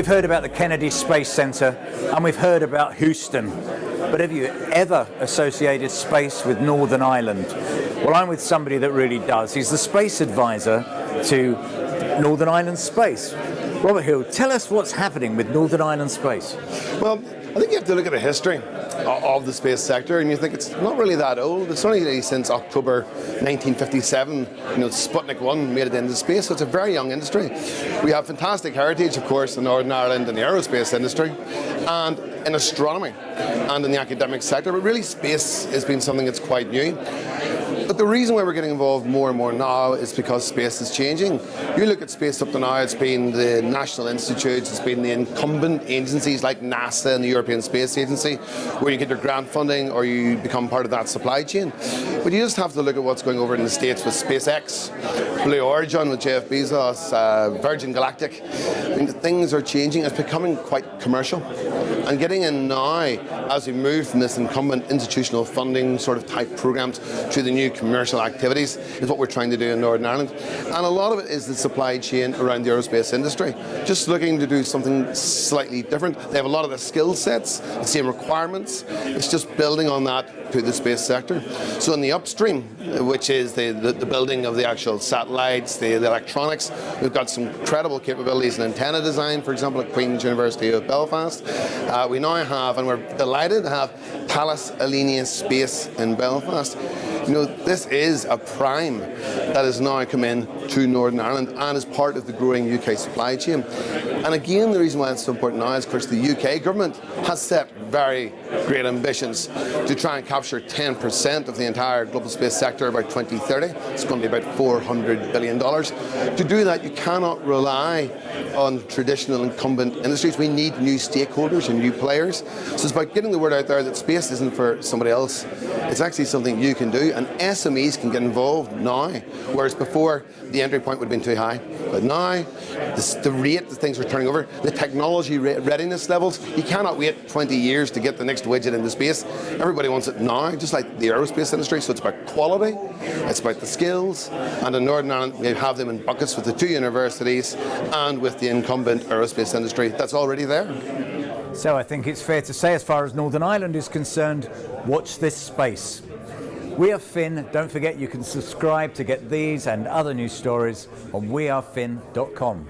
heard about the Kennedy Space Center and we've heard about Houston, but have you ever associated space with Northern Ireland? Well, I'm with somebody that really does. He's the space advisor to Northern Ireland Space. Robert Hill, tell us what's happening with Northern Ireland Space. Well, I think you have to look at the history of the space sector, and you think it's not really that old. It's only since October 1957, Sputnik 1 made it into space, so it's a very young industry. We have fantastic heritage, of course, in Northern Ireland in the aerospace industry, and in astronomy, and in the academic sector, but really space has been something that's quite new. But the reason why we're getting involved more and more now is because space is changing. You look at space up to now, it's been the national institutes, it's been the incumbent agencies like NASA and the European Space Agency, where you get your grant funding or you become part of that supply chain. But you just have to look at what's going over in the States with SpaceX, Blue Origin with Jeff Bezos, Virgin Galactic. I mean, things are changing, it's becoming quite commercial. And getting in now, as we move from this incumbent institutional funding sort of type programs to the new commercial activities, is what we're trying to do in Northern Ireland. And a lot of it is the supply chain around the aerospace industry, just looking to do something slightly different. They have a lot of the skill sets, the same requirements. It's just building on that to the space sector. So in the upstream, which is the building of the actual satellites, the electronics, we've got some incredible capabilities in antenna design, for example, at Queen's University of Belfast. We now have, and we're delighted to have, Thales Alenia Space in Belfast. This is a prime that has now come in to Northern Ireland and is part of the growing UK supply chain. And again, the reason why it's so important now is, of course, the UK government has set very great ambitions to try and capture 10% of the entire global space sector by 2030. It's going to be about $400 billion. To do that, you cannot rely on traditional incumbent industries. We need new stakeholders and new players. So it's about getting the word out there that space isn't for somebody else. It's actually something you can do, and SMEs can get involved now, whereas before the entry point would have been too high. But now, the rate that things are turning over, the technology readiness levels, you cannot wait 20 years to get the next widget into space. Everybody wants it now, just like the aerospace industry. So it's about quality, it's about the skills, and in Northern Ireland we have them in buckets with the two universities and with the incumbent aerospace industry that's already there. So I think it's fair to say, as far as Northern Ireland is concerned, watch this space. We Are Fin. Don't forget you can subscribe to get these and other news stories on wearefin.com.